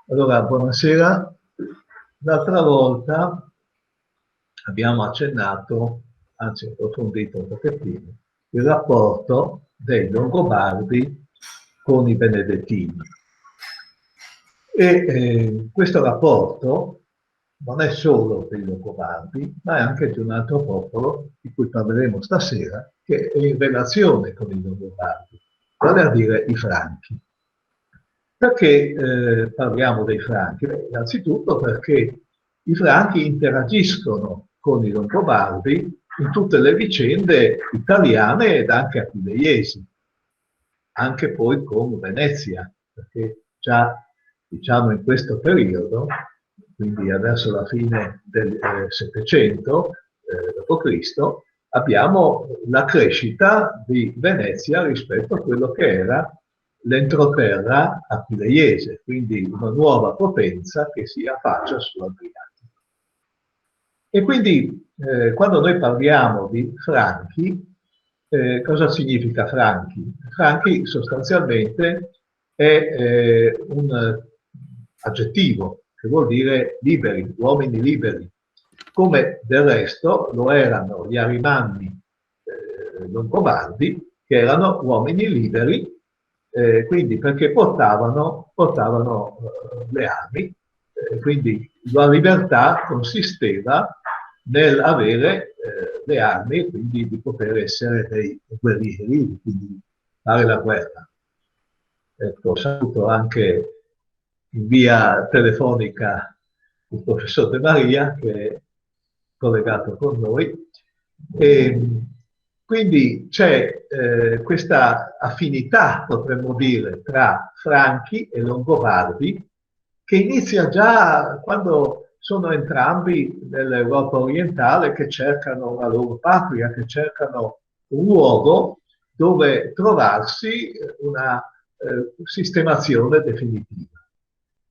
Allora, buonasera. L'altra volta abbiamo accennato, anzi approfondito un pochettino, il rapporto dei Longobardi con i Benedettini. Questo rapporto non è solo dei Longobardi, ma è anche di un altro popolo di cui parleremo stasera, che è in relazione con i Longobardi, vale a dire i Franchi. Perché parliamo dei Franchi? Beh, innanzitutto perché i Franchi interagiscono con i Longobardi in tutte le vicende italiane ed anche aquileiesi, anche poi con Venezia, perché già diciamo in questo periodo, quindi verso la fine del Settecento d.C., abbiamo la crescita di Venezia rispetto a quello che era l'entroterra aquileiese, quindi una nuova potenza che si affaccia sull'Adriatico. E quindi quando noi parliamo di Franchi, cosa significa Franchi? Franchi sostanzialmente è un aggettivo che vuol dire liberi, uomini liberi, come del resto lo erano gli arimanni longobardi, che erano uomini liberi, quindi perché portavano le armi, quindi la libertà consisteva nell'avere le armi e quindi di poter essere dei guerrieri, quindi fare la guerra. Ecco, saluto anche in via telefonica il professor De Maria, che è collegato con noi. E quindi c'è questa affinità, potremmo dire, tra Franchi e Longobardi, che inizia già quando sono entrambi nell'Europa orientale, che cercano una loro patria, che cercano un luogo dove trovarsi una sistemazione definitiva.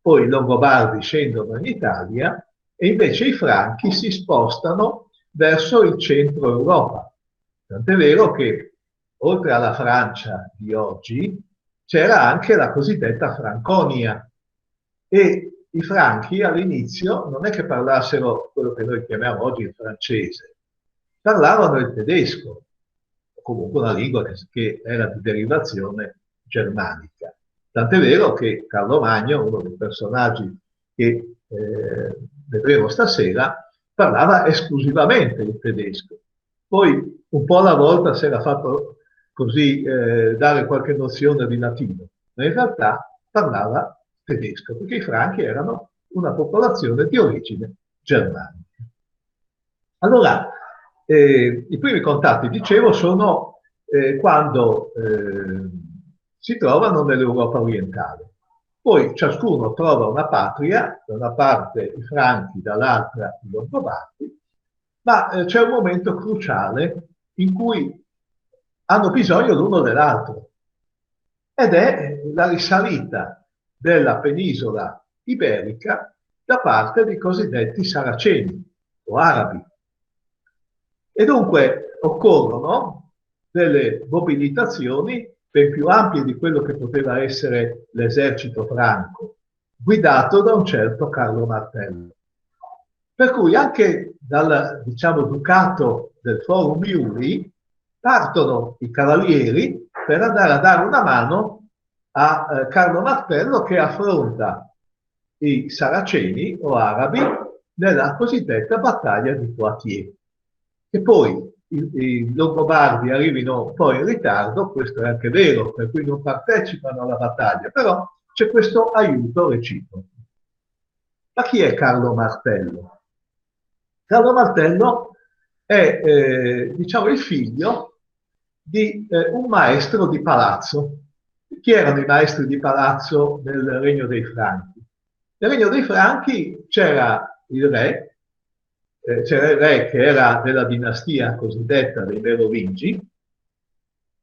Poi i Longobardi scendono in Italia e invece i Franchi si spostano verso il centro Europa. Tant'è vero che oltre alla Francia di oggi c'era anche la cosiddetta Franconia, e i Franchi all'inizio non è che parlassero quello che noi chiamiamo oggi il francese, parlavano il tedesco, comunque una lingua che era di derivazione germanica. Tant'è vero che Carlo Magno, uno dei personaggi che vedremo stasera, parlava esclusivamente il tedesco. Poi un po' alla volta si era fatto così dare qualche nozione di latino, ma in realtà parlava tedesco, perché i Franchi erano una popolazione di origine germanica. Allora, i primi contatti, dicevo, sono quando si trovano nell'Europa orientale. Poi ciascuno trova una patria, da una parte i Franchi, dall'altra i Longobardi, ma c'è un momento cruciale in cui hanno bisogno l'uno dell'altro, ed è la risalita della penisola iberica da parte dei cosiddetti saraceni o arabi. E dunque occorrono delle mobilitazioni ben più ampie di quello che poteva essere l'esercito franco, guidato da un certo Carlo Martello. Per cui anche dal, diciamo, ducato del Forum Iuli partono i cavalieri per andare a dare una mano a Carlo Martello, che affronta i saraceni o arabi nella cosiddetta battaglia di Poitiers. Che poi i Longobardi arrivino poi in ritardo, questo è anche vero, per cui non partecipano alla battaglia, però c'è questo aiuto reciproco. Ma chi è Carlo Martello? Carlo Martello è diciamo, il figlio di un maestro di palazzo. Chi erano i maestri di palazzo nel Regno dei Franchi? Nel Regno dei Franchi c'era il re che era della dinastia cosiddetta dei Merovingi.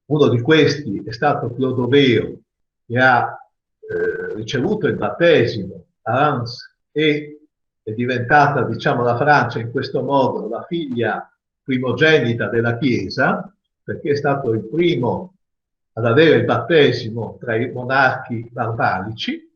Uno di questi è stato Clodoveo, che ha ricevuto il battesimo a Reims e è diventata, diciamo, la Francia in questo modo la figlia primogenita della Chiesa, perché è stato il primo ad avere il battesimo tra i monarchi barbarici.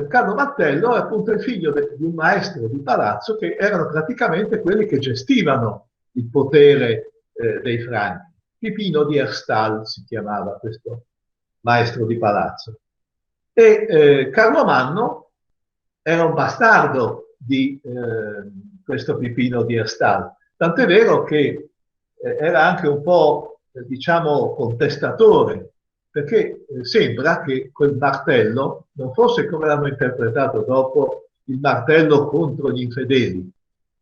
Carlo Martello è appunto il figlio di un maestro di palazzo che erano praticamente quelli che gestivano il potere dei Franchi. Pipino di Herstal si chiamava questo maestro di palazzo. Carlo Manno era un bastardo di questo Pipino di Herstal, tant'è vero che era anche un po', diciamo, contestatore, perché sembra che quel martello non fosse come l'hanno interpretato dopo il martello contro gli infedeli,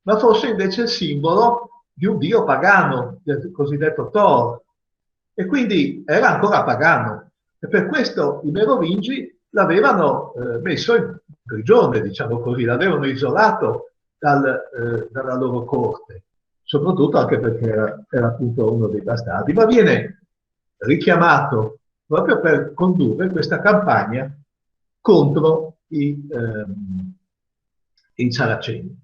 ma fosse invece il simbolo di un dio pagano, del cosiddetto Thor, e quindi era ancora pagano. E per questo i Merovingi l'avevano messo in prigione, diciamo così, l'avevano isolato dalla loro corte, soprattutto anche perché era appunto uno dei bastardi, ma viene richiamato proprio per condurre questa campagna contro i Saraceni.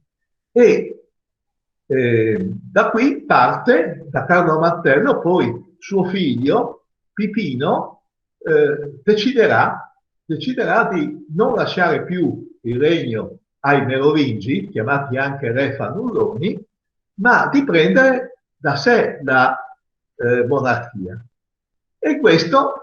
Da qui parte, da Carlo Martello, poi suo figlio Pipino deciderà di non lasciare più il regno ai Merovingi, chiamati anche re fannulloni, ma di prendere da sé la monarchia. E in questo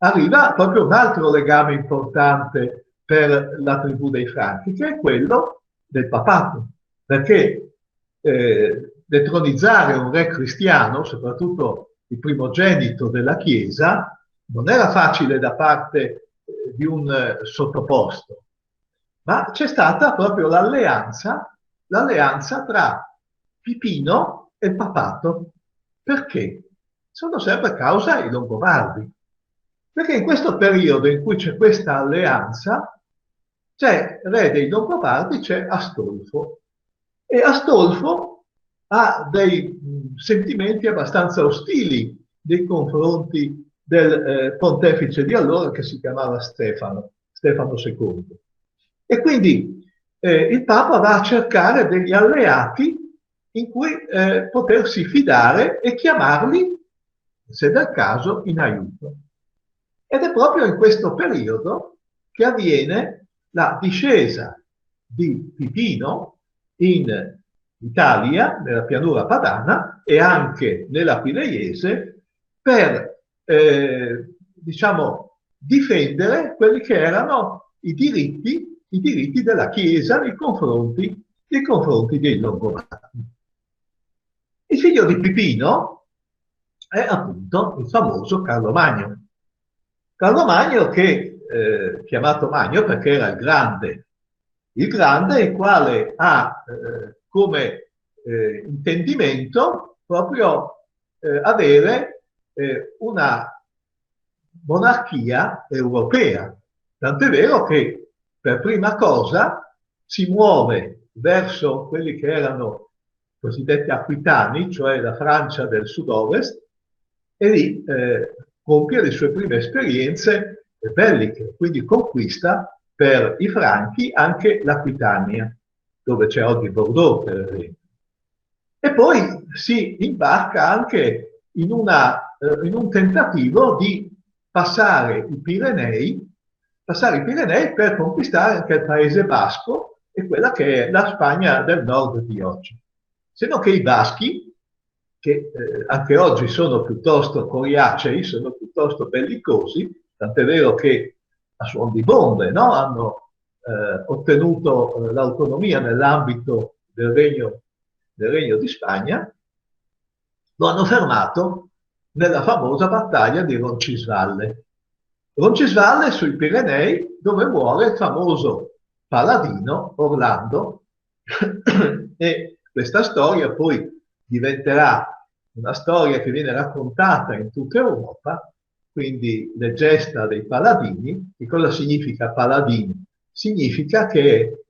arriva proprio un altro legame importante per la tribù dei Franchi, che è quello del papato, perché detronizzare un re cristiano, soprattutto il primogenito della Chiesa, non era facile da parte di un sottoposto, ma c'è stata proprio l'alleanza tra Pipino e il papato. Perché? Sono sempre causa i Longobardi. Perché in questo periodo in cui c'è questa alleanza, c'è re dei Longobardi, c'è Astolfo. E Astolfo ha dei sentimenti abbastanza ostili nei confronti del pontefice di allora che si chiamava Stefano II. E quindi il Papa va a cercare degli alleati in cui potersi fidare e chiamarli, se del caso, in aiuto. Ed è proprio in questo periodo che avviene la discesa di Pipino in Italia, nella pianura padana e anche nella Pileiese, per diciamo, difendere quelli che erano i diritti della Chiesa nei confronti dei Longobardi. Il figlio di Pipino è appunto il famoso Carlo Magno. Carlo Magno che, chiamato Magno perché era il grande il quale ha come intendimento proprio avere una monarchia europea. Tant'è vero che per prima cosa si muove verso quelli che erano cosiddetti aquitani, cioè la Francia del sud-ovest, e lì compie le sue prime esperienze belliche, quindi conquista per i Franchi anche l'Aquitania, dove c'è oggi Bordeaux, per esempio. E poi si imbarca anche in un tentativo di passare i Pirenei per conquistare anche il Paese Basco e quella che è la Spagna del nord di oggi. Se no che i baschi, che anche oggi sono piuttosto coriacei, sono piuttosto bellicosi, tant'è vero che a suon di bombe, no? Hanno ottenuto l'autonomia nell'ambito del regno di Spagna, lo hanno fermato nella famosa battaglia di Roncisvalle. Roncisvalle sui Pirenei, dove muore il famoso paladino Orlando, e questa storia poi diventerà una storia che viene raccontata in tutta Europa, quindi le gesta dei paladini. Che cosa significa paladino? Significa che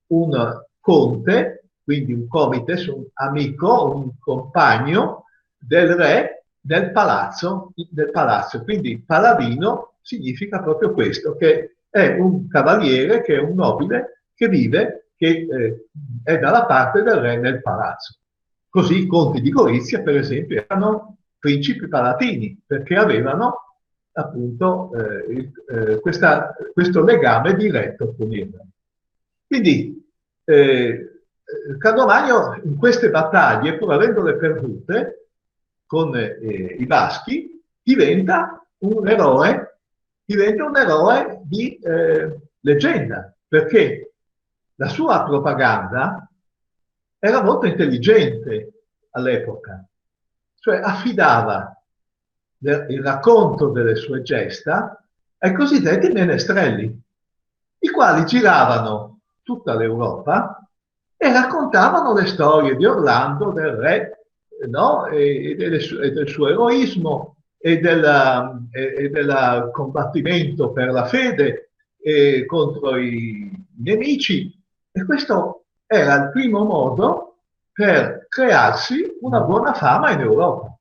un conte, quindi un comites, un amico, un compagno del re del palazzo. Quindi paladino significa proprio questo, che è un cavaliere, che è un nobile che vive, che è dalla parte del re nel palazzo. Così i conti di Gorizia, per esempio, erano principi palatini, perché avevano appunto questo legame diretto con il re. Quindi Carlo Magno in queste battaglie, pur avendole perdute con i Baschi, diventa un eroe di leggenda, perché la sua propaganda era molto intelligente all'epoca, cioè affidava il racconto delle sue gesta ai cosiddetti menestrelli, i quali giravano tutta l'Europa e raccontavano le storie di Orlando, del re, no? e del suo eroismo e del combattimento per la fede contro i nemici. E questo era il primo modo per crearsi una buona fama in Europa,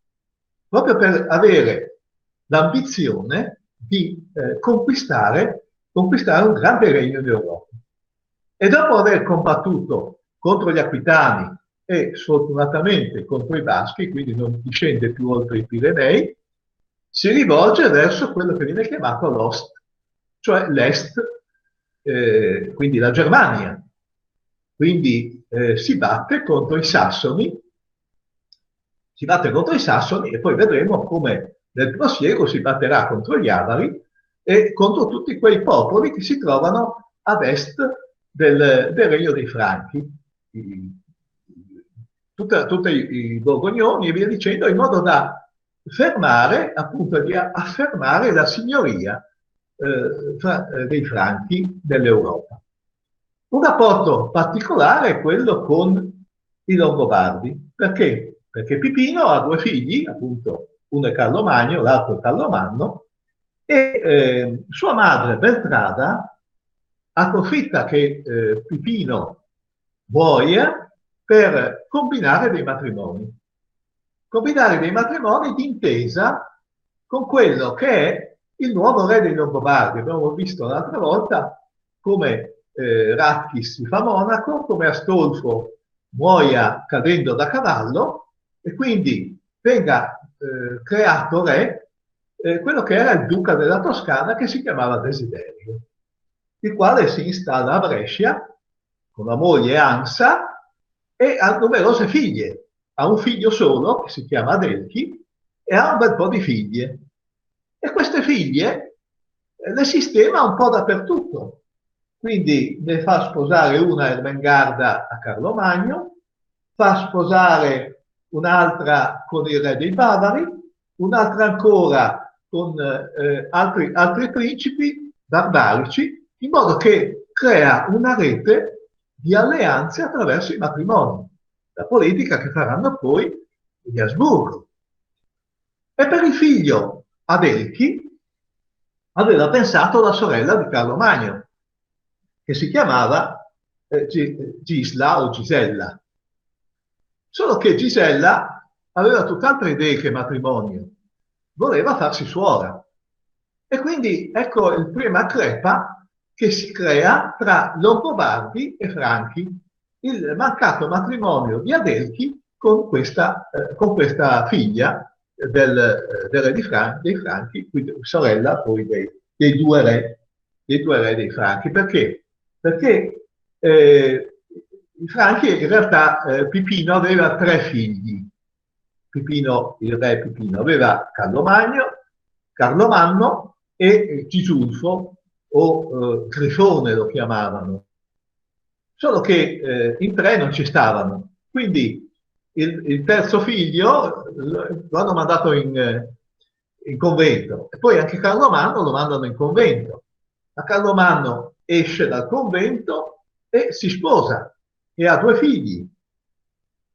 proprio per avere l'ambizione di conquistare un grande regno in Europa. E dopo aver combattuto contro gli Aquitani e sfortunatamente contro i Baschi, quindi non discende più oltre i Pirenei, si rivolge verso quello che viene chiamato l'Ost, cioè l'Est, quindi la Germania. Quindi si batte contro i Sassoni e poi vedremo come nel prosieguo si batterà contro gli Avari e contro tutti quei popoli che si trovano ad est del Regno dei Franchi, tutti i Borgognoni e via dicendo, in modo da fermare, appunto, di affermare la signoria dei Franchi dell'Europa. Un rapporto particolare è quello con i Longobardi. Perché? Perché Pipino ha due figli, appunto, uno è Carlo Magno, l'altro è Carlo Manno, e sua madre Bertrada approfitta che Pipino muoia per combinare dei matrimoni. Combinare dei matrimoni d'intesa con quello che è il nuovo re dei Longobardi. Abbiamo visto l'altra volta come Ratchis si fa monaco, come Astolfo muoia cadendo da cavallo e quindi venga creato re quello che era il duca della Toscana, che si chiamava Desiderio, il quale si installa a Brescia con la moglie Ansa e ha numerose figlie. Ha un figlio solo che si chiama Adelchi e ha un bel po' di figlie. E queste figlie le sistema un po' dappertutto. Quindi ne fa sposare una Ermengarda a Carlo Magno, fa sposare un'altra con il re dei Bavari, un'altra ancora con altri principi barbarici, in modo che crea una rete di alleanze attraverso i matrimoni, la politica che faranno poi gli Asburgo. E per il figlio Adelchi aveva pensato la sorella di Carlo Magno, che si chiamava Gisla o Gisella. Solo che Gisella aveva tutt'altre idee che matrimonio, voleva farsi suora. E quindi ecco il prima crepa che si crea tra Longobardi e Franchi, il mancato matrimonio di Adelchi con questa figlia del re dei Franchi, quindi sorella poi dei due re dei Franchi. Perché? Perché i Franchi, in realtà, Pipino aveva tre figli. Il re Pipino aveva Carlo Magno, Carlo Manno e Gisulfo, o Grifone lo chiamavano. Solo che in tre non ci stavano. Quindi il terzo figlio lo hanno mandato in convento. E poi anche Carlo Manno lo mandano in convento. Ma Carlo Manno esce dal convento e si sposa e ha due figli.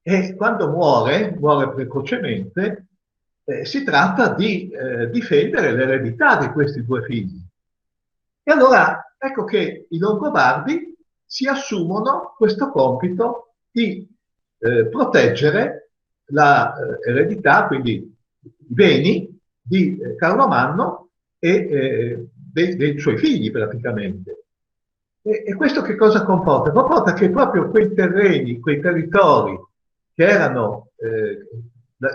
E quando muore precocemente, si tratta di difendere l'eredità di questi due figli. E allora ecco che i Longobardi si assumono questo compito di proteggere l'eredità, quindi i beni di Carlo Manno e dei suoi figli praticamente. E questo che cosa comporta? Comporta che proprio quei terreni, quei territori che erano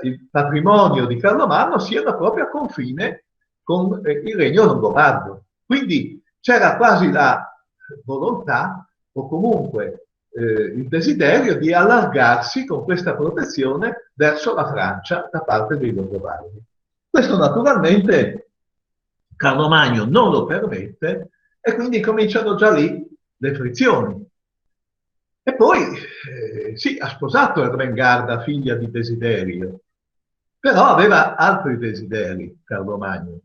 il patrimonio di Carlo Magno siano proprio a confine con il regno longobardo. Quindi c'era quasi la volontà o comunque il desiderio di allargarsi con questa protezione verso la Francia da parte dei Longobardi. Questo naturalmente Carlo Magno non lo permette e quindi cominciano già lì le frizioni. E poi sì, ha sposato Ermengarda, figlia di Desiderio, però aveva altri desideri Carlo Magno.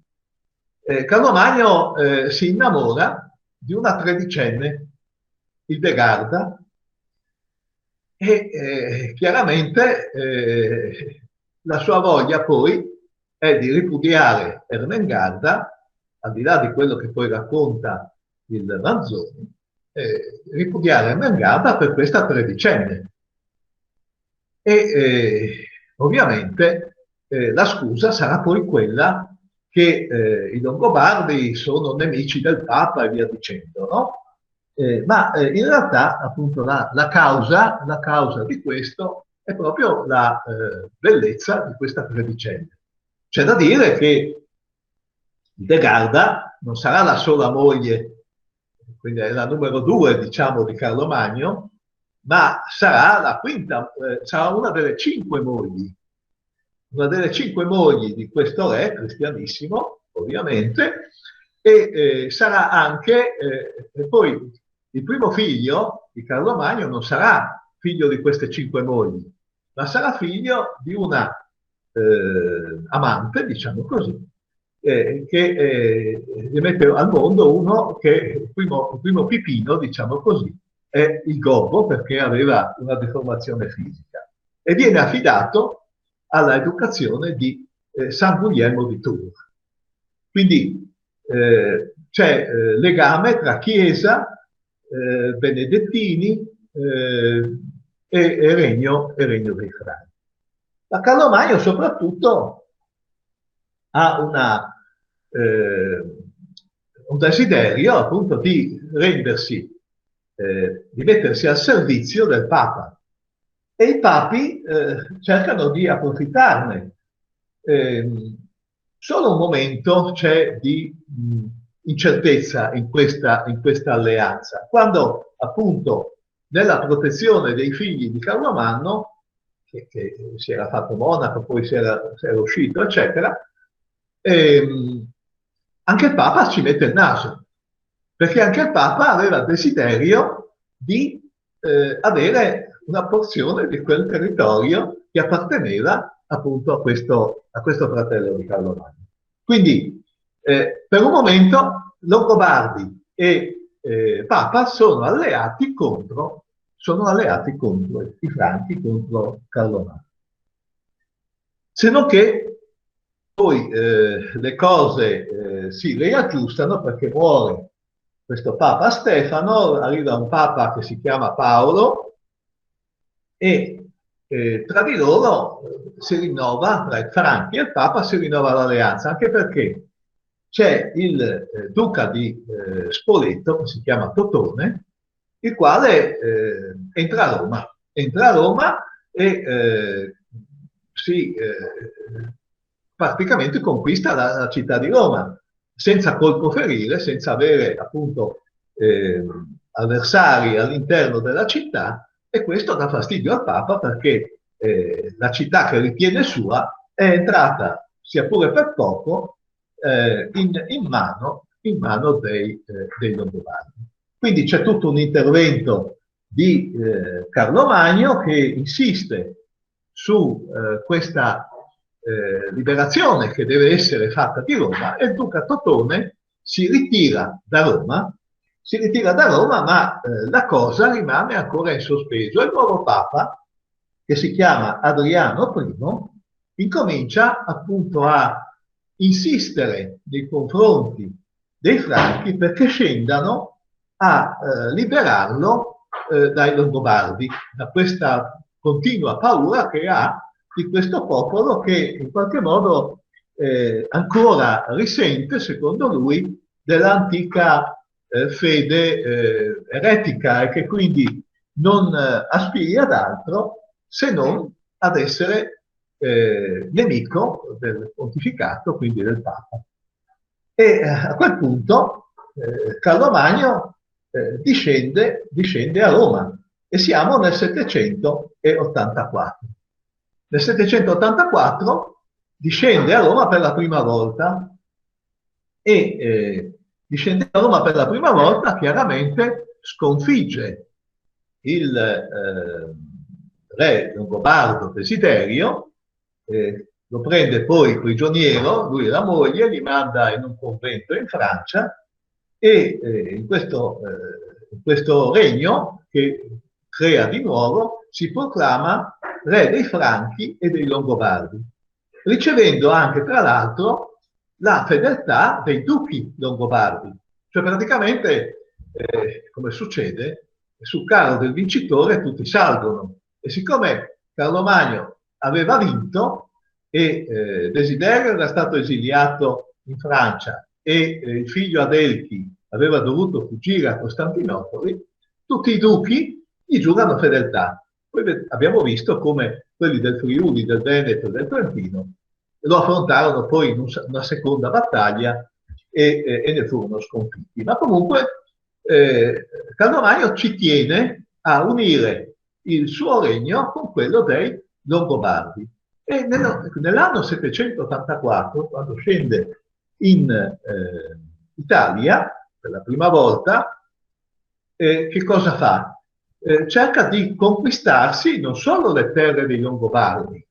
Carlo Magno si innamora di una tredicenne, Hildegarda, e chiaramente la sua voglia poi è di ripudiare Ermengarda, al di là di quello che poi racconta il Manzoni, ripudiare Ermengarda per questa tredicenne. E ovviamente la scusa sarà poi quella che i Longobardi sono nemici del Papa e via dicendo, no? Ma in realtà appunto la causa di questo è proprio la bellezza di questa tredicenne. C'è da dire che Hildegarda non sarà la sola moglie, quindi è la numero 2, diciamo, di Carlo Magno, ma sarà la quinta, sarà una delle 5 mogli, di questo re cristianissimo, ovviamente, e sarà anche, poi il primo figlio di Carlo Magno non sarà figlio di queste 5 mogli, ma sarà figlio di una amante, diciamo così, che mette al mondo uno che il primo pipino, diciamo così, è il gobbo perché aveva una deformazione fisica e viene affidato alla educazione di San Guglielmo di Tours. Quindi c'è legame tra Chiesa, Benedettini e regno dei Franchi. Ma Carlo Magno soprattutto ha un desiderio appunto di rendersi, di mettersi al servizio del Papa. E i papi cercano di approfittarne. Solo un momento c'è di incertezza in questa alleanza, quando appunto nella protezione dei figli di Carlo Magno, che si era fatto monaco, poi si era uscito, eccetera, anche il Papa ci mette il naso, perché anche il Papa aveva desiderio di avere una porzione di quel territorio che apparteneva appunto a questo fratello di Carlo Magno. Quindi per un momento Longobardi e Papa sono alleati contro i Franchi, contro Carlo Magno. Se non che poi le cose si riaggiustano perché muore questo Papa Stefano, arriva un Papa che si chiama Paolo e tra di loro si rinnova, tra i Franchi e il Papa si rinnova l'alleanza, anche perché c'è il duca di Spoleto, che si chiama Totone, il quale entra a Roma e praticamente conquista la città di Roma, senza colpo ferire, senza avere appunto avversari all'interno della città, e questo dà fastidio al Papa perché la città che ritiene sua è entrata, sia pure per poco, in mano dei Longobardi. Quindi c'è tutto un intervento di Carlo Magno che insiste su questa liberazione che deve essere fatta di Roma, e il duca Totone si ritira da Roma, ma la cosa rimane ancora in sospeso. Il nuovo Papa, che si chiama Adriano I, incomincia appunto a insistere nei confronti dei Franchi perché scendano a liberarlo dai Longobardi, da questa continua paura che ha di questo popolo che in qualche modo ancora risente, secondo lui, dell'antica fede eretica e che quindi non aspiri ad altro se non ad essere nemico del pontificato, quindi del Papa. E a quel punto Carlo Magno discende a Roma e siamo nel 784. Nel 784 discende a Roma per la prima volta e discende a Roma per la prima volta, chiaramente sconfigge il re longobardo Desiderio, lo prende poi prigioniero, lui e la moglie, li manda in un convento in Francia e in questo regno che crea di nuovo si proclama re dei Franchi e dei Longobardi, ricevendo anche tra l'altro la fedeltà dei duchi longobardi. Cioè praticamente, come succede, sul carro del vincitore tutti salgono. E siccome Carlo Magno aveva vinto e Desiderio era stato esiliato in Francia e il figlio Adelchi aveva dovuto fuggire a Costantinopoli, tutti i duchi gli giurano fedeltà. Poi abbiamo visto come quelli del Friuli, del Veneto e del Trentino lo affrontarono poi in una seconda battaglia e ne furono sconfitti. Ma comunque Carlo Magno ci tiene a unire il suo regno con quello dei Longobardi. E nell'anno 784, quando scende in Italia per la prima volta, che cosa fa? Cerca di conquistarsi non solo le terre dei Longobardi,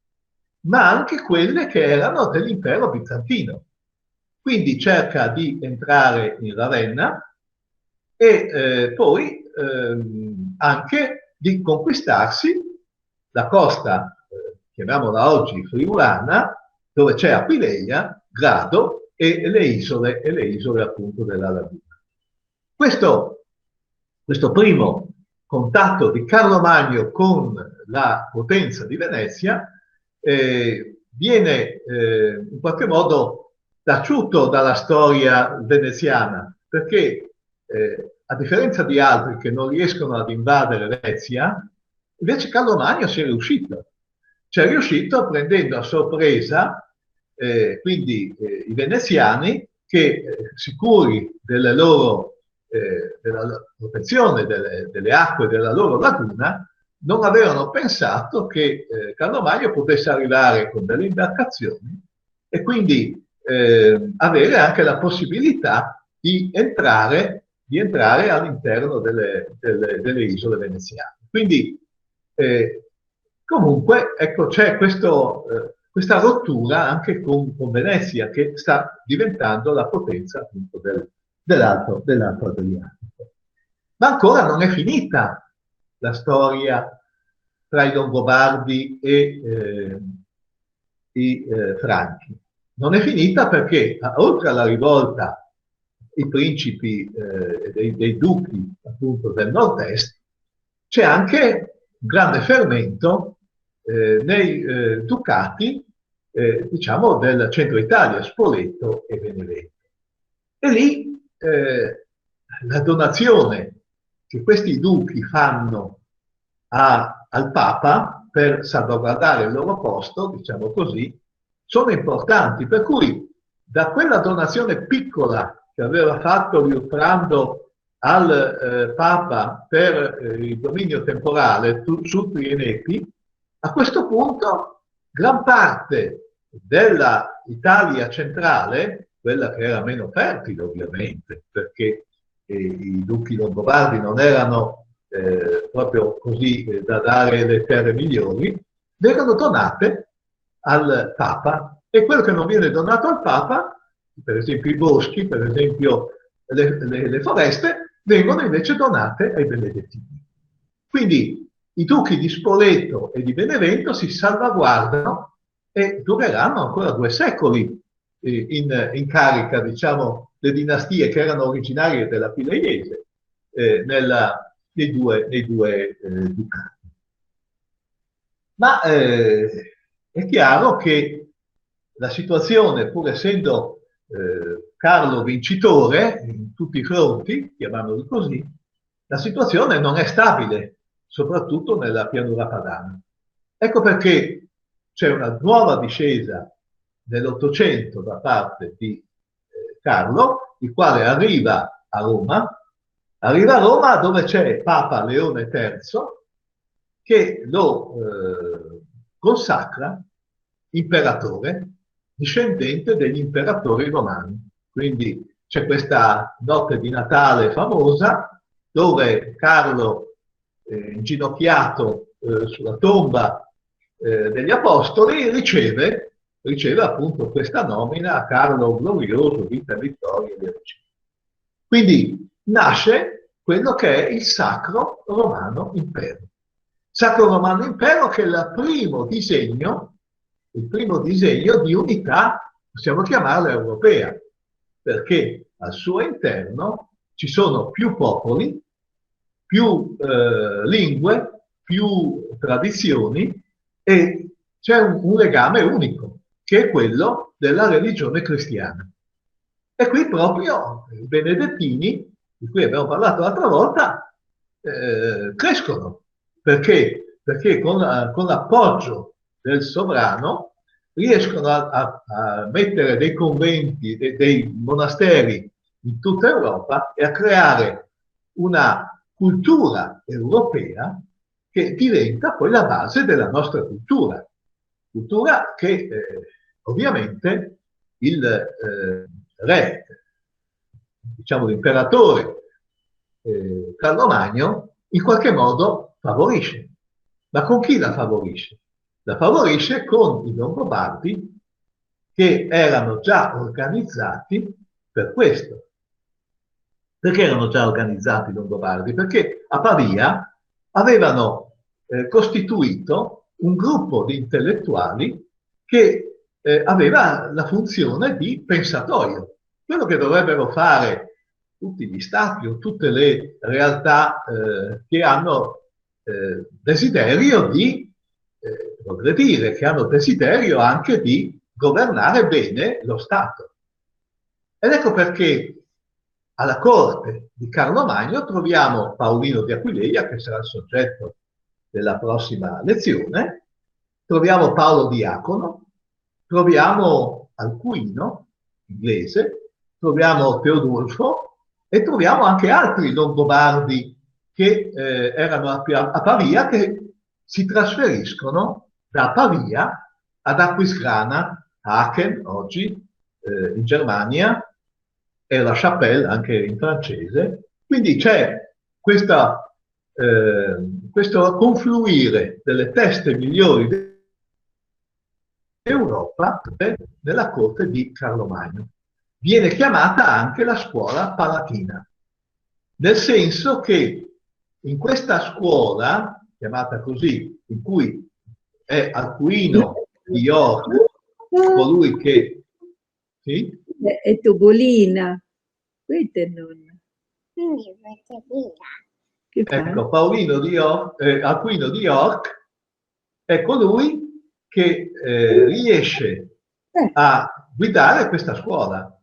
ma anche quelle che erano dell'impero bizantino. Quindi cerca di entrare in Ravenna e poi anche di conquistarsi la costa, chiamiamola oggi friulana, dove c'è Aquileia, Grado e le isole appunto della laguna. Questo primo contatto di Carlo Magno con la potenza di Venezia viene in qualche modo taciuto dalla storia veneziana, perché a differenza di altri che non riescono ad invadere Venezia, invece Carlo Magno ci è riuscito. Ci è riuscito prendendo a sorpresa quindi i veneziani che sicuri della protezione delle acque della loro laguna non avevano pensato che Carlo Magno potesse arrivare con delle imbarcazioni e quindi avere anche la possibilità di entrare all'interno delle isole veneziane. Quindi comunque ecco, c'è questa rottura anche con Venezia che sta diventando la potenza appunto dell'Alto Adriatico. Ma ancora non è finita la storia tra i Longobardi e i Franchi. Non è finita perché, oltre alla rivolta, i principi dei duchi appunto del nord-est, c'è anche un grande fermento nei ducati, diciamo, del centro Italia, Spoleto e Benevento. E lì la donazione che questi duchi fanno al Papa per salvaguardare il loro posto, diciamo così, sono importanti. Per cui da quella donazione piccola che aveva fatto Liutprando al Papa per il dominio temporale su Trieneti, a questo punto gran parte della Italia centrale, quella che era meno fertile ovviamente, perché i duchi longobardi non erano proprio così da dare le terre migliori, vengono donate al Papa e quello che non viene donato al Papa, per esempio i boschi, per esempio le foreste, vengono invece donate ai benedettini. Quindi i duchi di Spoleto e di Benevento si salvaguardano e dureranno ancora 2 secoli in carica, diciamo, le dinastie che erano originarie della Pileiese nei due ducati. Ma è chiaro che la situazione, pur essendo Carlo vincitore in tutti i fronti, chiamiamolo così, la situazione non è stabile, soprattutto nella pianura padana. Ecco perché c'è una nuova discesa nell'Ottocento da parte di Carlo, il quale arriva a Roma dove c'è Papa Leone III, che lo consacra imperatore, discendente degli imperatori romani. Quindi c'è questa notte di Natale famosa, dove Carlo, inginocchiato sulla tomba degli Apostoli, riceve appunto questa nomina a Carlo Glorioso, vita e vittoria e via dicendo. Quindi nasce quello che è il Sacro Romano Impero. Sacro Romano Impero che è il primo disegno di unità, possiamo chiamarla europea, perché al suo interno ci sono più popoli, più lingue, più tradizioni e c'è un legame unico, che è quello della religione cristiana. E qui proprio i benedettini, di cui abbiamo parlato l'altra volta, crescono. Perché? Perché con l'appoggio del sovrano riescono a mettere dei conventi, dei monasteri in tutta Europa e a creare una cultura europea che diventa poi la base della nostra cultura. Cultura che ovviamente il re, diciamo l'imperatore Carlo Magno, in qualche modo favorisce. Ma con chi la favorisce? La favorisce con i Longobardi, che erano già organizzati per questo. Perché erano già organizzati i Longobardi? Perché a Pavia avevano costituito un gruppo di intellettuali che aveva la funzione di pensatoio. Quello che dovrebbero fare tutti gli stati o tutte le realtà che hanno desiderio di progredire, che hanno desiderio anche di governare bene lo Stato. Ed ecco perché alla corte di Carlo Magno troviamo Paolino di Aquileia, che sarà il soggetto della prossima lezione, troviamo Paolo Diacono, troviamo Alcuino, inglese, troviamo Teodulfo e troviamo anche altri Longobardi che erano a Pavia, che si trasferiscono da Pavia ad Aquisgrana, Aachen, oggi in Germania, e La Chapelle, anche in francese. Quindi c'è questo confluire delle teste migliori d'Europa nella corte di Carlo Magno. Viene chiamata anche la scuola palatina, nel senso che in questa scuola, chiamata così, in cui è Alcuino di York, colui che... Sì? È Tobolina, questa è nonna. Ecco, Paolino di York, Alcuino di York è colui che riesce a guidare questa scuola.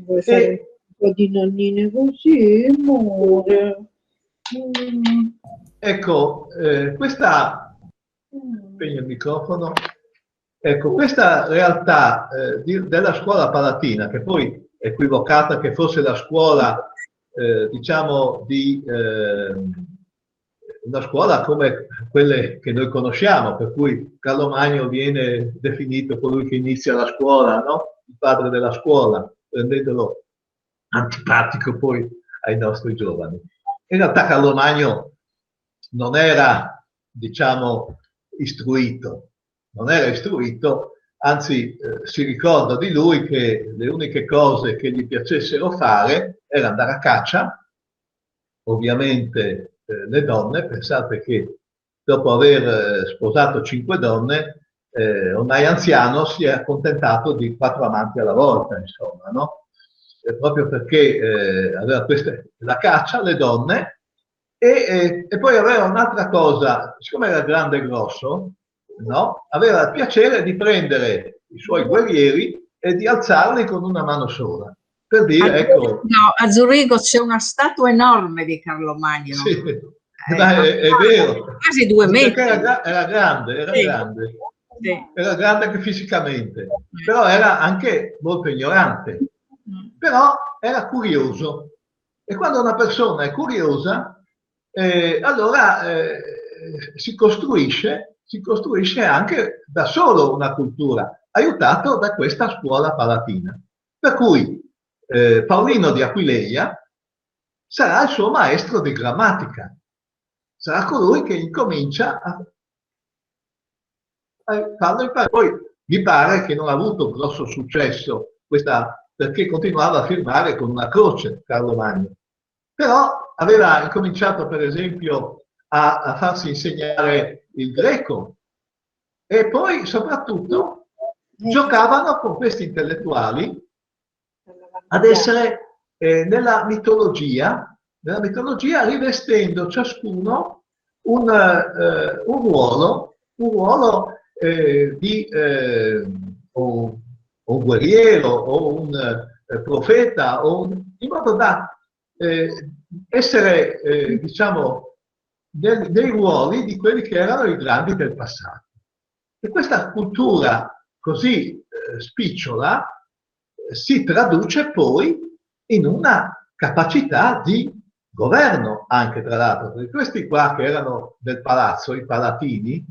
Vuoi fare un po' di nonnine così, amore? Ecco, questa... Spegno il microfono. Ecco, questa realtà della scuola palatina, che poi è equivocata che fosse la scuola, diciamo, di una scuola come quelle che noi conosciamo, per cui Carlo Magno viene definito colui che inizia la scuola, no? Il padre della scuola, rendendolo antipatico poi ai nostri giovani. In realtà Carlo Magno non era, diciamo, istruito, anzi si ricorda di lui che le uniche cose che gli piacessero fare era andare a caccia, ovviamente le donne. Pensate che dopo aver sposato 5 donne, ormai anziano, si è accontentato di 4 amanti alla volta, insomma, no? Proprio perché aveva la caccia, le donne, e poi aveva un'altra cosa, siccome era grande e grosso, no? Aveva il piacere di prendere i suoi guerrieri e di alzarli con una mano sola. Per dire, ecco... No, a Zurigo c'è una statua enorme di Carlo Magno. Sì, è vero. Quasi 2 metri. Perché era grande, Sì. Era grande anche fisicamente, però era anche molto ignorante. però era curioso. E quando una persona è curiosa, allora si costruisce anche da solo una cultura, aiutato da questa scuola palatina. Per cui Paolino di Aquileia sarà il suo maestro di grammatica, sarà colui che incomincia a farlo imparare. Poi mi pare che non ha avuto grosso successo perché continuava a firmare con una croce Carlo Magno. Però aveva incominciato, per esempio, a farsi insegnare il greco e poi soprattutto giocavano con questi intellettuali ad essere nella mitologia rivestendo ciascuno un ruolo di o un guerriero o un profeta, in modo da essere, diciamo, dei ruoli di quelli che erano i grandi del passato. E questa cultura così spicciola si traduce poi in una capacità di governo anche, tra l'altro, perché questi qua che erano del palazzo, i paladini,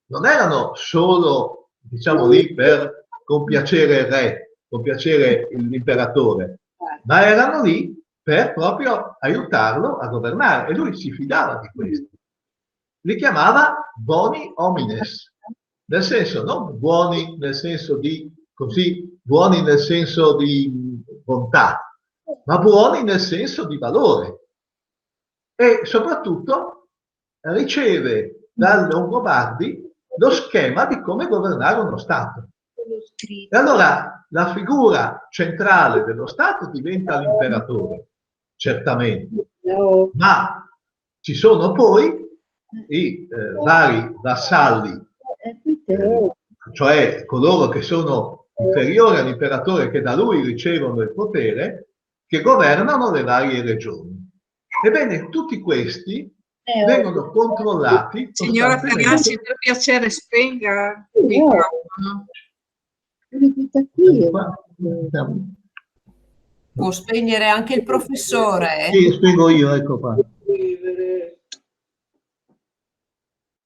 non erano solo, diciamo, lì per compiacere il re, compiacere l'imperatore, ma erano lì per proprio aiutarlo a governare, e lui si fidava di questo. Li chiamava boni homines, nel senso, non buoni nel senso di così, buoni nel senso di bontà, ma buoni nel senso di valore. E soprattutto riceve dal Longobardi lo schema di come governare uno Stato. E allora la figura centrale dello Stato diventa l'imperatore, certamente, ma ci sono poi i vari vassalli, cioè coloro che sono inferiori all'imperatore, che da lui ricevono il potere, che governano le varie regioni. Ebbene, tutti questi vengono controllati. Signora Ferrazzi, per piacere spenga il microfono. Può spegnere anche il professore? Sì, spiego io, ecco qua.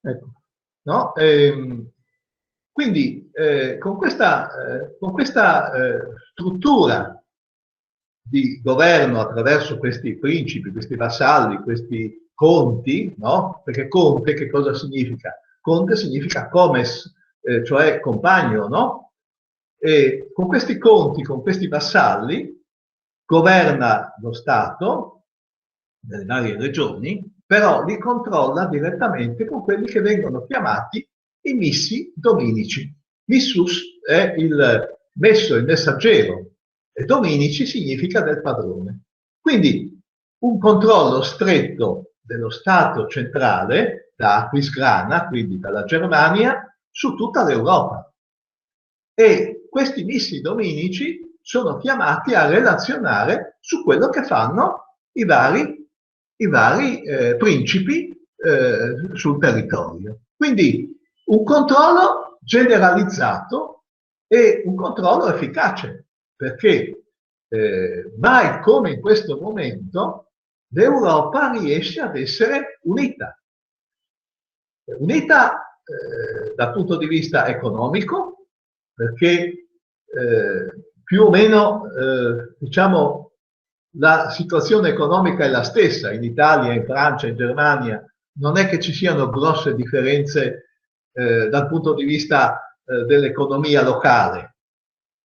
Ecco. No? Quindi con questa struttura di governo attraverso questi principi, questi vassalli, questi conti, no? Perché conte che cosa significa? Conte significa comes, cioè compagno, no? E con questi conti, con questi vassalli, governa lo Stato nelle varie regioni, però li controlla direttamente con quelli che vengono chiamati i missi dominici. Missus è il messo, il messaggero, e dominici significa del padrone. Quindi un controllo stretto dello Stato centrale, da Aquisgrana, quindi dalla Germania, su tutta l'Europa. E questi missi dominici sono chiamati a relazionare su quello che fanno i vari principi sul territorio. Quindi un controllo generalizzato e un controllo efficace, perché mai come in questo momento l'Europa riesce ad essere unita. Unita dal punto di vista economico, perché più o meno, diciamo, la situazione economica è la stessa in Italia, in Francia, in Germania, non è che ci siano grosse differenze dal punto di vista dell'economia locale.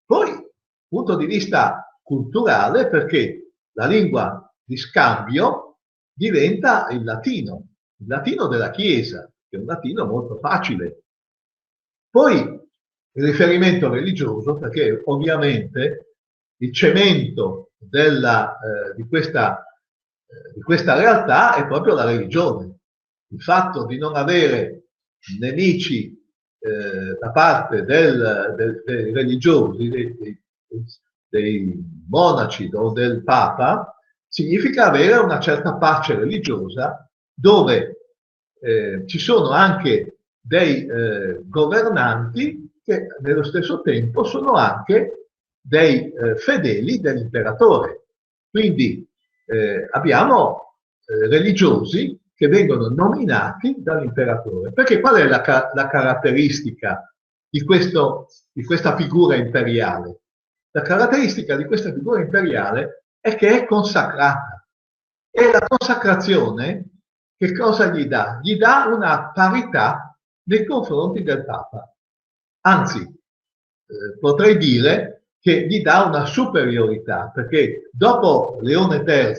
Poi, dal punto di vista culturale, perché la lingua di scambio diventa il latino della Chiesa, che è un latino molto facile. Poi il riferimento religioso, perché ovviamente il cemento di questa realtà è proprio la religione. Il fatto di non avere nemici da parte dei religiosi, dei monaci o del Papa, significa avere una certa pace religiosa, dove ci sono anche dei governanti che nello stesso tempo sono anche dei fedeli dell'imperatore. Quindi abbiamo religiosi che vengono nominati dall'imperatore. Perché qual è la caratteristica di questa figura imperiale? La caratteristica di questa figura imperiale è che è consacrata. E la consacrazione che cosa gli dà? Gli dà una parità nei confronti del Papa. Anzi, potrei dire che gli dà una superiorità, perché dopo Leone III,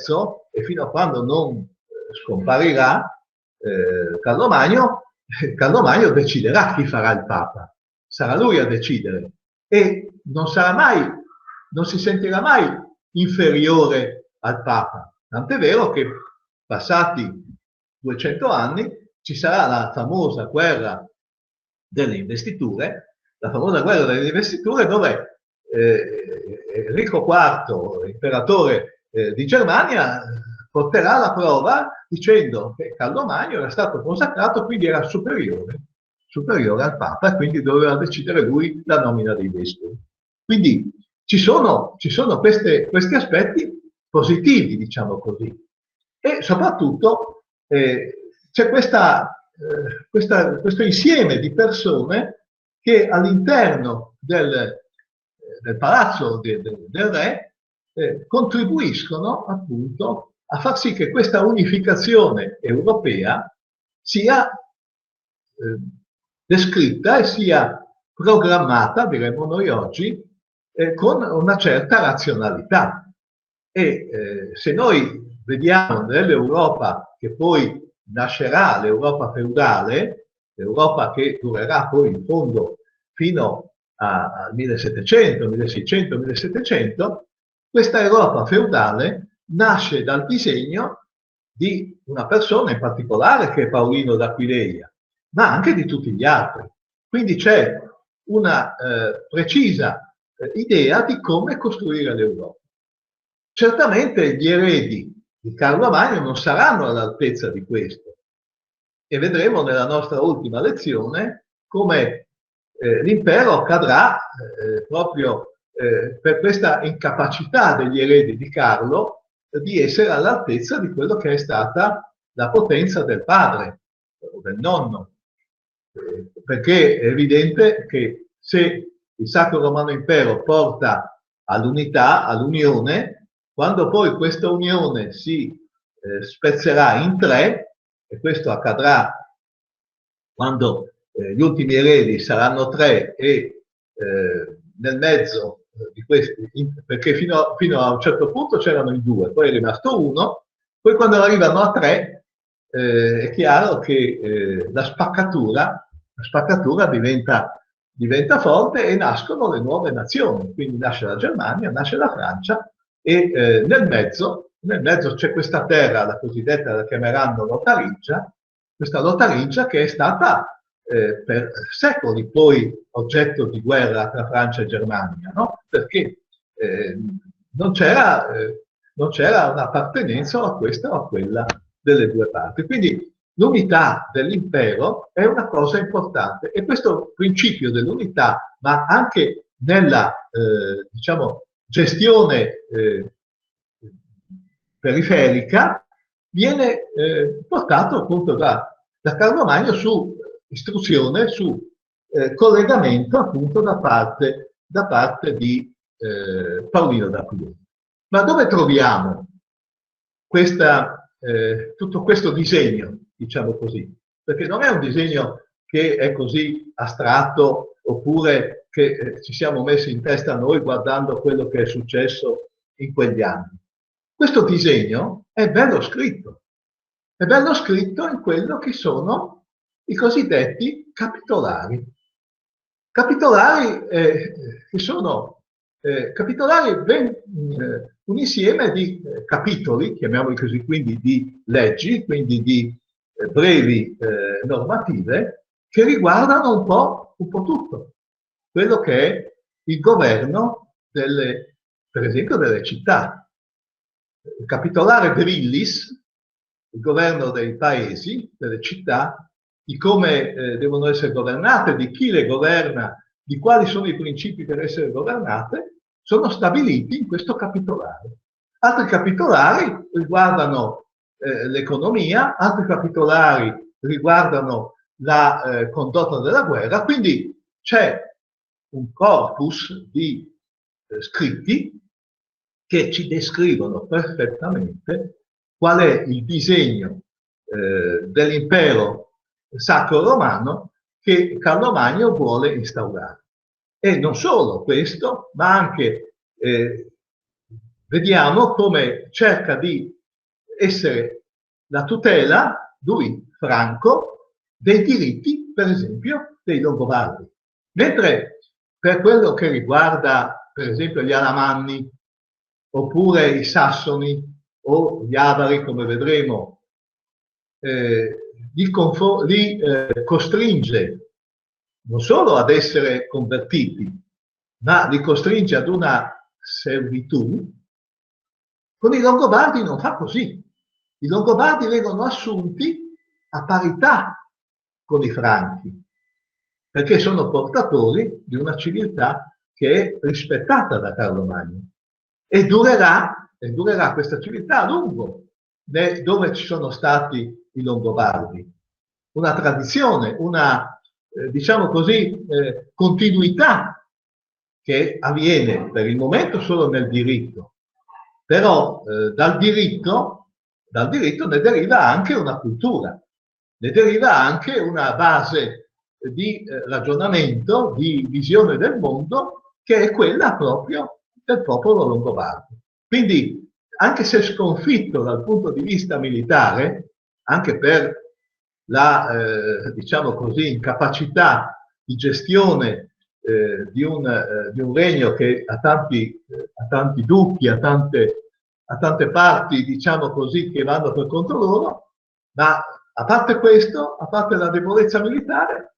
e fino a quando non scomparirà Carlo Magno deciderà chi farà il Papa. Sarà lui a decidere. E non si sentirà mai inferiore al Papa. Tant'è vero che passati 200 anni ci sarà la famosa guerra delle investiture, dove Enrico IV, imperatore di Germania, porterà la prova dicendo che Carlo Magno era stato consacrato, quindi era superiore al Papa, e quindi doveva decidere lui la nomina dei vescovi. Quindi ci sono questi aspetti positivi, diciamo così. E soprattutto c'è questo insieme di persone che all'interno del palazzo del re contribuiscono appunto a far sì che questa unificazione europea sia descritta e sia programmata, diremmo noi oggi, con una certa razionalità. E se noi vediamo nell'Europa che poi nascerà, l'Europa feudale, l'Europa che durerà poi in fondo fino al 1700, 1600, 1700, questa Europa feudale nasce dal disegno di una persona in particolare che è Paolino d'Aquileia, ma anche di tutti gli altri. Quindi c'è una precisa idea di come costruire l'Europa. Certamente gli eredi di Carlo Magno non saranno all'altezza di questo, e vedremo nella nostra ultima lezione come l'impero cadrà proprio per questa incapacità degli eredi di Carlo di essere all'altezza di quello che è stata la potenza del padre o del nonno. Perché è evidente che se il Sacro Romano Impero porta all'unità, all'unione, quando poi questa unione si spezzerà in tre, e questo accadrà quando gli ultimi eredi saranno tre e nel mezzo di questi, perché fino a un certo punto c'erano in due, poi è rimasto uno, poi quando arrivano a tre è chiaro che la spaccatura diventa forte e nascono le nuove nazioni, quindi nasce la Germania, nasce la Francia e nel mezzo c'è questa terra, la cosiddetta, la chiameranno Lotharingia, questa Lotharingia che è stata per secoli poi oggetto di guerra tra Francia e Germania, no? Perché non c'era un'appartenenza a questa o a quella delle due parti. Quindi l'unità dell'impero è una cosa importante, e questo principio dell'unità, ma anche nella diciamo, gestione periferica, viene portato appunto da Carlo Magno su istruzione, su collegamento appunto da parte di Paolino d'Aquileia. Ma dove troviamo tutto questo disegno, diciamo così? Perché non è un disegno che è così astratto, oppure che ci siamo messi in testa noi guardando quello che è successo in quegli anni. Questo disegno è bello scritto in quello che sono i cosiddetti capitolari. Capitolari che sono un insieme di capitoli, chiamiamoli così, quindi di leggi, quindi di brevi normative, che riguardano un po' tutto. Quello che è il governo per esempio, delle città. Il capitolare Drillis, il governo dei paesi, delle città, di come devono essere governate, di chi le governa, di quali sono i principi per essere governate, sono stabiliti in questo capitolare. Altri capitolari riguardano l'economia, altri capitolari riguardano la condotta della guerra, quindi c'è un corpus di scritti che ci descrivono perfettamente qual è il disegno dell'impero sacro romano che Carlo Magno vuole instaurare. E non solo questo, ma anche vediamo come cerca di essere la tutela, lui, Franco, dei diritti, per esempio, dei Longobardi. Mentre per quello che riguarda, per esempio, gli Alamanni, oppure i Sassoni o gli Avari, come vedremo, li costringe non solo ad essere convertiti, ma li costringe ad una servitù. Con i Longobardi non fa così. I Longobardi vengono assunti a parità con i Franchi, perché sono portatori di una civiltà che è rispettata da Carlo Magno. E durerà questa civiltà a lungo, dove ci sono stati i Longobardi. Una tradizione, una, diciamo così, continuità che avviene per il momento solo nel diritto. Però dal diritto ne deriva anche una cultura, ne deriva anche una base di ragionamento, di visione del mondo, che è quella proprio del popolo longobardo. Quindi, anche se sconfitto dal punto di vista militare, anche per la, diciamo così, incapacità di gestione di un regno che ha tanti duchi, ha tante parti, diciamo così, che vanno per conto loro, ma a parte questo, a parte la debolezza militare,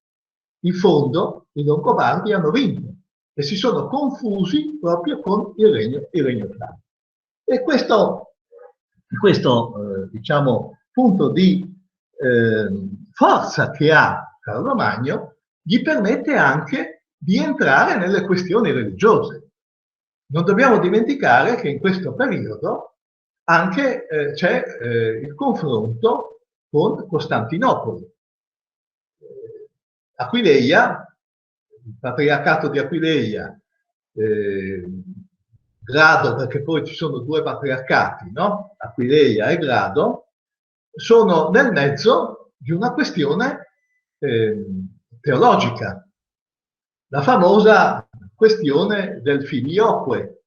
in fondo i Longobardi hanno vinto e si sono confusi proprio con il regno franco. E questo diciamo, punto di forza che ha Carlo Magno gli permette anche di entrare nelle questioni religiose. Non dobbiamo dimenticare che in questo periodo anche c'è il confronto con Costantinopoli. Aquileia, il patriarcato di Aquileia, Grado, perché poi ci sono due patriarcati, no? Aquileia e Grado, sono nel mezzo di una questione teologica, la famosa questione del filioque.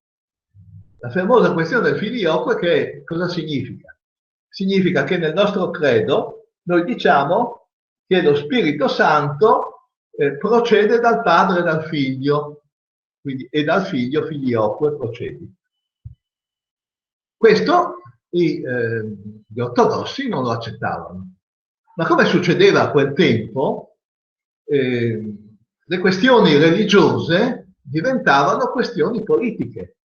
La famosa questione del filioque che cosa significa? Significa che nel nostro credo noi diciamo che lo Spirito Santo procede dal Padre e dal Figlio, quindi, e dal Figlio filioque procedi. Questo gli ortodossi non lo accettavano. Ma come succedeva a quel tempo, le questioni religiose diventavano questioni politiche,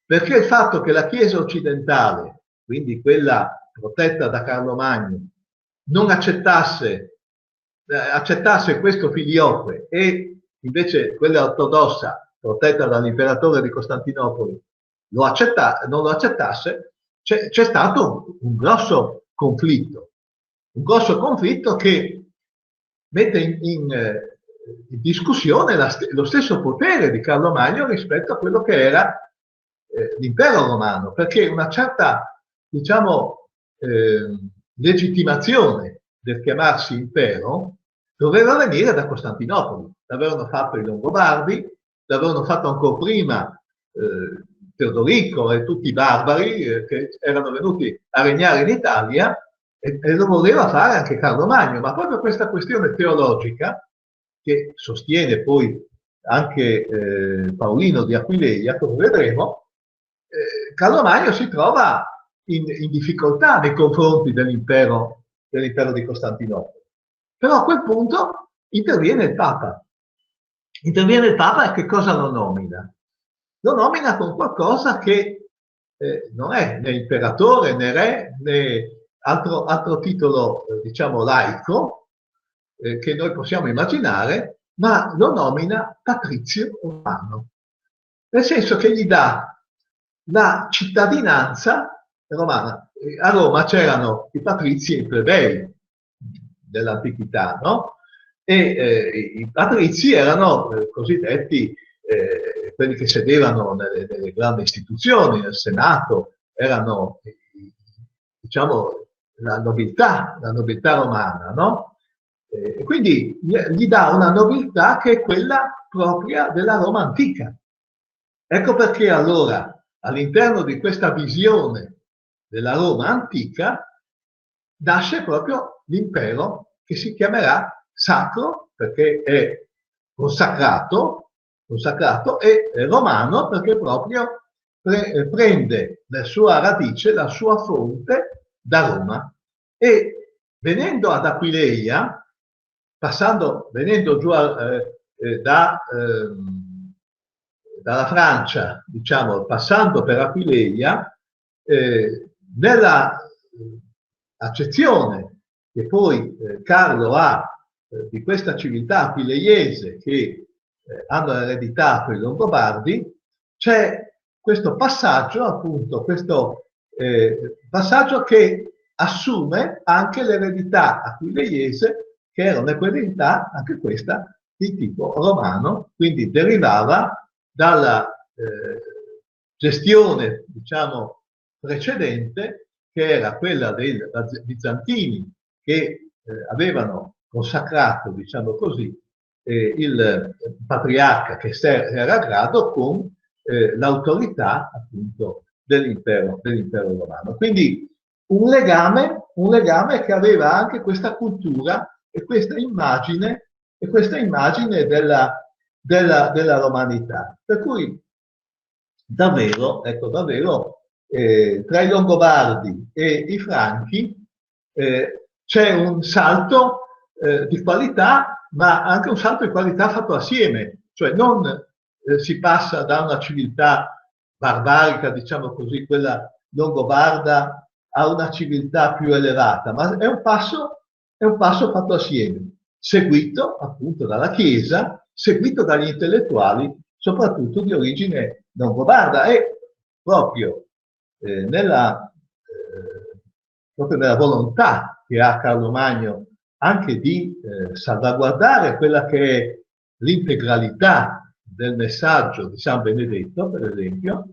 perché il fatto che la Chiesa occidentale, quindi quella protetta da Carlo Magno, non accettasse questo filioque e invece quella ortodossa, protetta dall'imperatore di Costantinopoli, non lo accettasse, c'è stato un grosso conflitto che mette in discussione lo stesso potere di Carlo Magno rispetto a quello che era l'impero romano, perché una certa, diciamo, legittimazione del chiamarsi impero doveva venire da Costantinopoli. L'avevano fatto i Longobardi, l'avevano fatto ancora prima Teodorico e tutti i barbari che erano venuti a regnare in Italia, e lo voleva fare anche Carlo Magno, ma proprio questa questione teologica, che sostiene poi anche Paolino di Aquileia, come vedremo, Carlo Magno si trova in difficoltà nei confronti dell'impero di Costantinopoli. Però a quel punto interviene il Papa. Interviene il Papa e che cosa lo nomina? Lo nomina con qualcosa che non è né imperatore, né re, né altro titolo, diciamo, laico, che noi possiamo immaginare, ma lo nomina Patrizio Romano. nel senso che gli dà la cittadinanza romana. A Roma c'erano i patrizi e i plebei dell'antichità, no? E i patrizi erano cosiddetti quelli che sedevano nelle grandi istituzioni, nel Senato, erano, diciamo, la nobiltà romana, no? Quindi gli dà una nobiltà che è quella propria della Roma antica. Ecco perché allora, all'interno di questa visione della Roma antica, nasce proprio l'impero che si chiamerà sacro, perché è consacrato, e romano, perché proprio prende la sua radice, la sua fonte da Roma. E venendo ad Aquileia, venendo giù dalla Francia, diciamo, passando per Aquileia, nella accezione che poi Carlo ha di questa civiltà aquileiese che hanno ereditato i Longobardi, c'è questo passaggio, appunto, questo passaggio che assume anche l'eredità aquileiese, che era un'eredità, anche questa, di tipo romano, quindi derivava dalla gestione, diciamo, precedente, che era quella dei bizantini, che avevano consacrato, diciamo così, il patriarca che era a grado con l'autorità, appunto, dell'impero romano. Quindi un legame che aveva anche questa cultura e questa immagine della romanità. Per cui davvero, ecco, tra i Longobardi e i Franchi c'è un salto di qualità, ma anche un salto di qualità fatto assieme, cioè non si passa da una civiltà barbarica, diciamo così, quella longobarda, a una civiltà più elevata, ma è un passo fatto assieme, seguito appunto dalla Chiesa, seguito dagli intellettuali, soprattutto di origine longobarda, e proprio nella volontà che ha Carlo Magno anche di salvaguardare quella che è l'integralità del messaggio di San Benedetto, per esempio,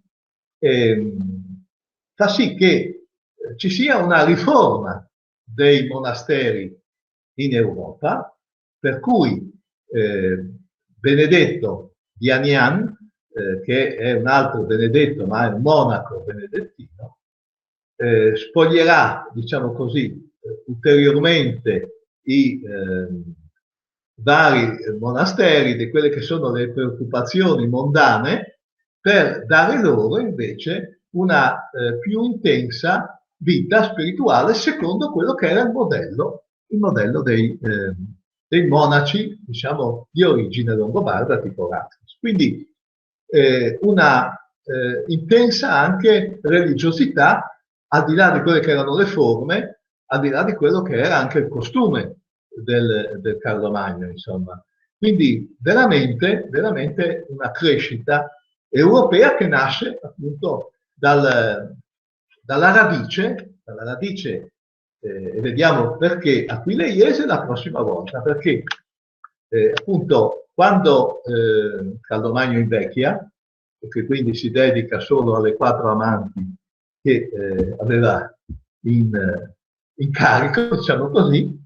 fa sì che ci sia una riforma dei monasteri in Europa, per cui Benedetto di Anian, che è un altro Benedetto, ma è un monaco benedettino, spoglierà, diciamo così, ulteriormente i vari monasteri di quelle che sono le preoccupazioni mondane, per dare loro invece una più intensa vita spirituale secondo quello che era il modello dei monaci, diciamo, di origine longobarda tipo Ratzius. Quindi una intensa anche religiosità, al di là di quelle che erano le forme, al di là di quello che era anche il costume del Carlo Magno, insomma. Quindi veramente una crescita europea che nasce appunto dalla radice, e vediamo perché aquileiese la prossima volta, perché appunto quando Carlo Magno invecchia, e che quindi si dedica solo alle 4 amanti che aveva in carico, diciamo così,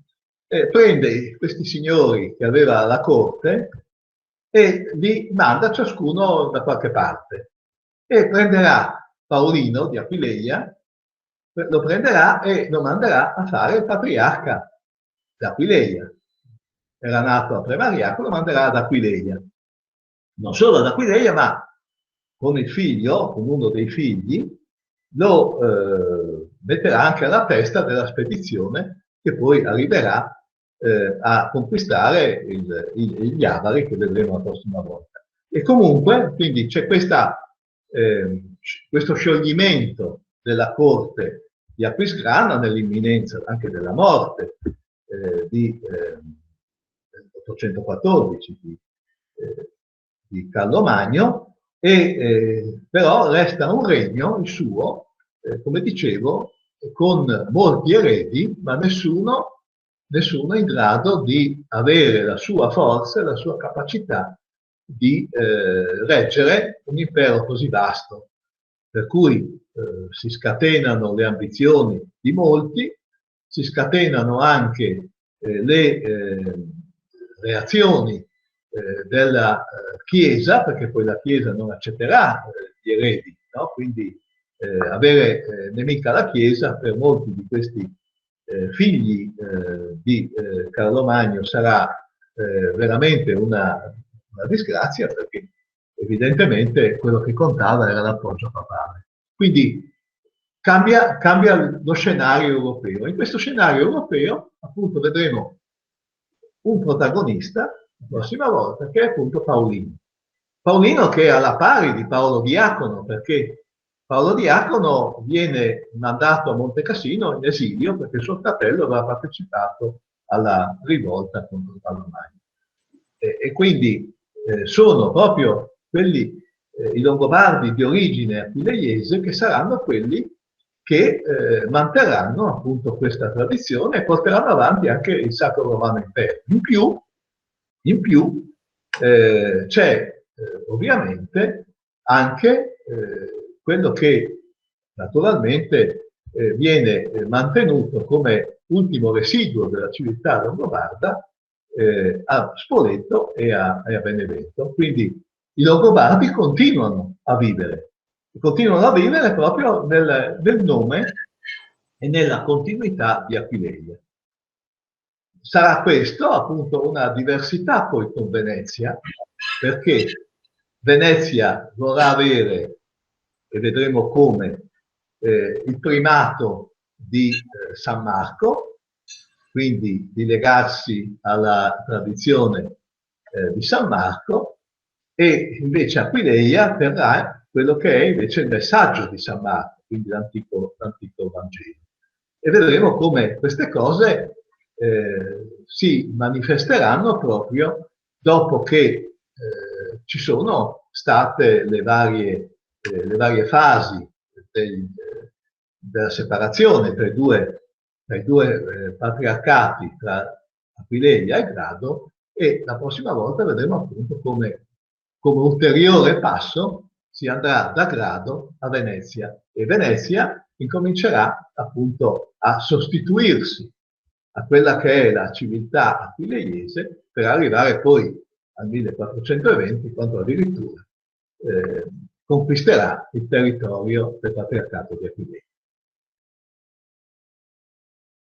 prende questi signori che aveva alla corte e li manda ciascuno da qualche parte, e prenderà Paolino di Aquileia, lo prenderà e lo manderà a fare il patriarca d'Aquileia. Era nato a Premariaco, lo manderà ad Aquileia. Non solo ad Aquileia, ma con il figlio, con uno dei figli, lo metterà anche alla testa della spedizione che poi arriverà a conquistare gli Avari, che vedremo la prossima volta. E comunque, quindi c'è questo scioglimento della corte di Aquisgrana nell'imminenza anche della morte di 814 di Carlo Magno, Però resta un regno, il suo, come dicevo, con molti eredi, ma nessuno in grado di avere la sua forza e la sua capacità di reggere un impero così vasto. Per cui si scatenano le ambizioni di molti, si scatenano anche le reazioni della Chiesa, perché poi la Chiesa non accetterà gli eredi, no? Quindi avere nemica la Chiesa per molti di questi figli di Carlo Magno sarà veramente una disgrazia, perché evidentemente quello che contava era l'appoggio papale. Quindi cambia lo scenario europeo. In questo scenario europeo, appunto, vedremo un protagonista la prossima volta, che è appunto Paolino. Paolino che è alla pari di Paolo Diacono, perché Paolo Diacono viene mandato a Monte Cassino in esilio perché suo fratello aveva partecipato alla rivolta contro Carlo Magno. E quindi sono proprio quelli, i Longobardi di origine aquileiese, che saranno quelli che manterranno appunto questa tradizione e porteranno avanti anche il Sacro Romano Impero. In più c'è ovviamente anche quello che naturalmente viene mantenuto come ultimo residuo della civiltà longobarda a Spoleto e a Benevento. Quindi i Longobardi continuano a vivere proprio nel nome e nella continuità di Aquileia. Sarà questo appunto una diversità poi con Venezia, perché Venezia vorrà avere, e vedremo come, il primato di San Marco, quindi di legarsi alla tradizione di San Marco, e invece Aquileia terrà quello che è invece il messaggio di San Marco, quindi l'antico Vangelo. E vedremo come queste cose si manifesteranno proprio dopo che ci sono state le varie fasi della separazione tra i due patriarcati, tra Aquileia e Grado, e la prossima volta vedremo appunto come ulteriore passo si andrà da Grado a Venezia, e Venezia incomincerà appunto a sostituirsi a quella che è la civiltà aquileiese, per arrivare poi al 1420, quando addirittura conquisterà il territorio del patriarcato di Aquileia.